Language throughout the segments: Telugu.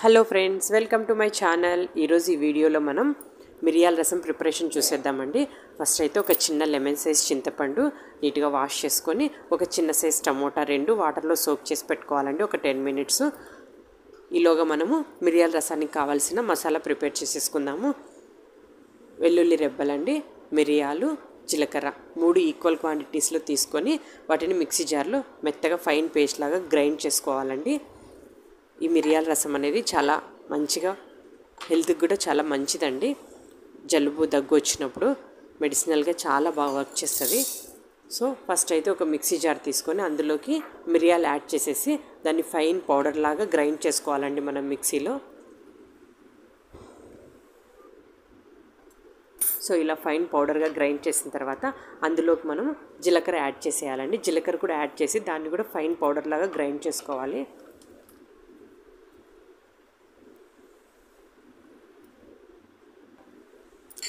Hello friends, welcome to my channel. ఈరోజు ఈ వీడియోలో మనం మిరియాల రసం ప్రిపరేషన్ చూసేద్దామండి. ఫస్ట్ అయితే ఒక చిన్న లెమన్ సైజ్ చింతపండు నీట్గా వాష్ చేసుకొని ఒక చిన్న సైజ్ టమోటా 2 వాటర్లో సోక్ చేసి పెట్టుకోవాలండి ఒక 10 మినిట్స్. ఈలోగా మనము మిరియాల రసానికి కావాల్సిన మసాలా ప్రిపేర్ చేసేసుకుందాము. వెల్లుల్లి రెబ్బలండి, మిరియాలు, జీలకర్ర 3 ఈక్వల్ క్వాంటిటీస్లో తీసుకొని వాటిని మిక్సీ జార్లో మెత్తగా ఫైన్ పేస్ట్ లాగా గ్రైండ్ చేసుకోవాలండి. ఈ మిరియాల రసం అనేది చాలా మంచిగా హెల్త్కి కూడా చాలా మంచిదండి. జలుబు దగ్గు వచ్చినప్పుడు మెడిసినల్గా చాలా బాగా వర్క్ చేస్తుంది. సో ఫస్ట్ అయితే ఒక మిక్సీ జార్ తీసుకొని అందులోకి మిరియాలు యాడ్ చేసేసి దాన్ని ఫైన్ పౌడర్ లాగా గ్రైండ్ చేసుకోవాలండి మనం మిక్సీలో. సో ఇలా ఫైన్ పౌడర్గా గ్రైండ్ చేసిన తర్వాత అందులోకి మనం జీలకర్ర యాడ్ చేసేయాలండి. జీలకర్ర కూడా యాడ్ చేసి దాన్ని కూడా ఫైన్ పౌడర్ లాగా గ్రైండ్ చేసుకోవాలి.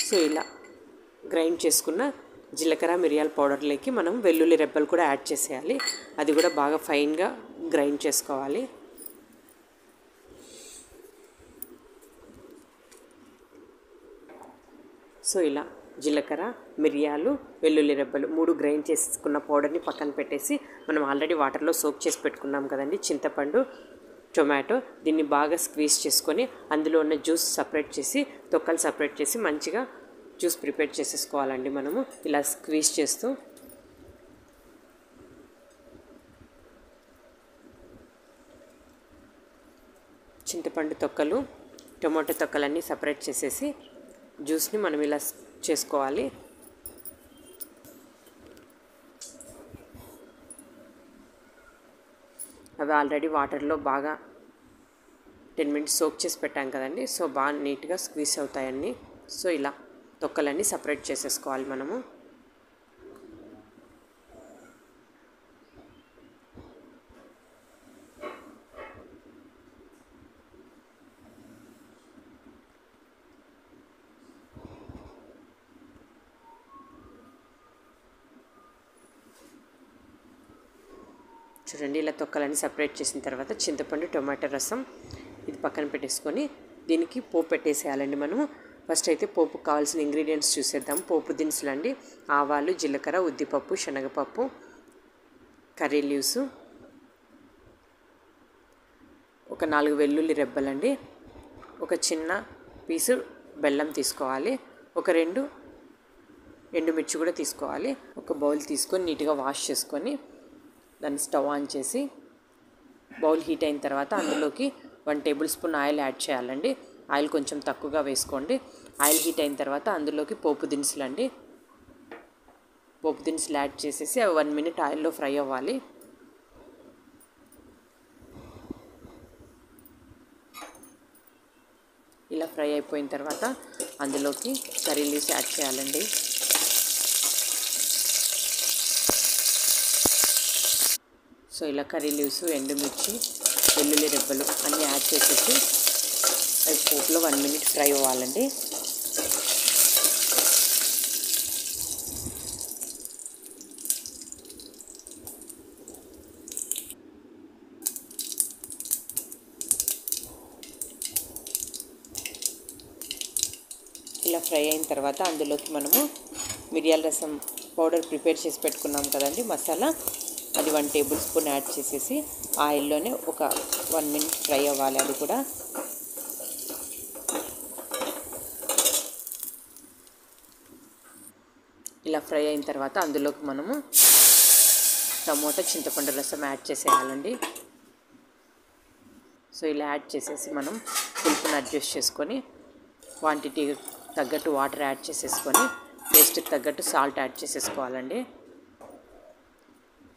సో ఇలా గ్రైండ్ చేసుకున్న జీలకర్ర మిరియాల పౌడర్లోకి మనం వెల్లుల్లి రెబ్బలు కూడా యాడ్ చేసేయాలి. అది కూడా బాగా ఫైన్గా గ్రైండ్ చేసుకోవాలి. సో ఇలా జీలకర్ర, మిరియాలు, వెల్లుల్లి రెబ్బలు 3 గ్రైండ్ చేసుకున్న పౌడర్ని పక్కన పెట్టేసి మనం ఆల్రెడీ వాటర్లో సోక్ చేసి పెట్టుకున్నాం కదండి చింతపండు, టొమాటో, దీన్ని బాగా స్క్వీజ్ చేసుకొని అందులో ఉన్న జ్యూస్ సపరేట్ చేసి తొక్కలు సపరేట్ చేసి మంచిగా జ్యూస్ ప్రిపేర్ చేసేసుకోవాలండి. మనము ఇలా స్క్వీజ్ చేస్తూ చింతపండు తొక్కలు, టొమాటో తొక్కలన్నీ సపరేట్ చేసేసి జ్యూస్ని మనం ఇలా చేసుకోవాలి. అవి ఆల్రెడీ వాటర్లో బాగా 10 మినిట్స్ సోక్ చేసి పెట్టాం కదండి. సో బాగా నీట్గా స్క్వీజ్ అవుతాయన్నీ. సో ఇలా తొక్కలన్నీ సపరేట్ చేసేసుకోవాలి మనము. చూడండి, ఇలా తొక్కలన్నీ సపరేట్ చేసిన తర్వాత చింతపండు, టొమాటో రసం ఇది పక్కన పెట్టేసుకొని దీనికి పోపు పెట్టేసేయాలండి మనము. ఫస్ట్ అయితే పోపుకు కావాల్సిన ఇంగ్రీడియంట్స్ చూసేద్దాం. పోపు దినుసులు అండి: ఆవాలు, జీలకర్ర, ఉద్దిపప్పు, శనగపప్పు, కర్రీ లీవ్స్, ఒక 4 వెల్లుల్లి రెబ్బలండి, ఒక చిన్న పీసు బెల్లం తీసుకోవాలి, ఒక 2 ఎండుమిర్చి కూడా తీసుకోవాలి. ఒక బౌల్ తీసుకొని నీట్గా వాష్ చేసుకొని దాన్ని స్టవ్ ఆన్ చేసి బౌల్ హీట్ అయిన తర్వాత అందులోకి 1 టేబుల్ స్పూన్ ఆయిల్ యాడ్ చేయాలండి. ఆయిల్ కొంచెం తక్కువగా వేసుకోండి. ఆయిల్ హీట్ అయిన తర్వాత అందులోకి పోపు దినుసులు అండి, పోపు దినుసులు యాడ్ చేసేసి అవి 1 మినిట్ ఆయిల్లో ఫ్రై అవ్వాలి. ఇలా ఫ్రై అయిపోయిన తర్వాత అందులోకి కర్రీ లీవ్స్ యాడ్ చేయాలండి. సో ఇలా కర్రీ లీవ్స్, ఎండుమిర్చి, వెల్లుల్లి రెబ్బలు అన్నీ యాడ్ చేసేసి అవి పోపులో 1 మినిట్ ఫ్రై అవ్వాలండి. ఇలా ఫ్రై అయిన తర్వాత అందులోకి మనము మిరియాల రసం పౌడర్ ప్రిపేర్ చేసి పెట్టుకున్నాం కదండి మసాలా, అది 1 టేబుల్ స్పూన్ యాడ్ చేసేసి ఆయిల్లోనే ఒక 1 మినిట్ ఫ్రై అవ్వాలి. అది కూడా ఇలా ఫ్రై అయిన తర్వాత అందులోకి మనము టమోటా, చింతపండు రసం యాడ్ చేసేయాలండి. సో ఇలా యాడ్ చేసేసి మనం పులుపుని అడ్జస్ట్ చేసుకొని క్వాంటిటీ తగ్గట్టు వాటర్ యాడ్ చేసేసుకొని టేస్ట్కి తగ్గట్టు సాల్ట్ యాడ్ చేసేసుకోవాలండి.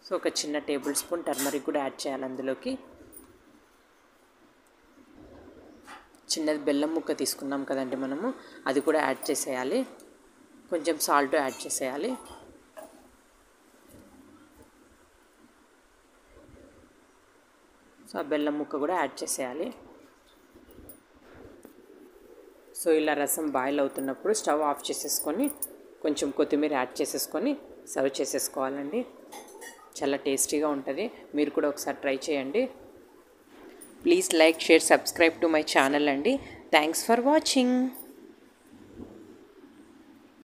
సో ఒక చిన్న టేబుల్ స్పూన్ టర్మరిక్ కూడా యాడ్ చేయాలి. అందులోకి చిన్నది బెల్లం ముక్క తీసుకున్నాం కదండి మనము, అది కూడా యాడ్ చేసేయాలి. కొంచెం సాల్ట్ యాడ్ చేసేయాలి. సో ఆ బెల్లం ముక్క కూడా యాడ్ చేసేయాలి. సో ఇలా రసం బాయిల్ అవుతున్నప్పుడు స్టవ్ ఆఫ్ చేసేసుకొని కొంచెం కొత్తిమీర యాడ్ చేసేసుకొని సర్వ్ చేసేసుకోవాలండి. చాలా టేస్టీగా ఉంటుంది. మీరు కూడా ఒకసారి ట్రై చేయండి. Please like share subscribe to my channel అండి. Thanks for watching.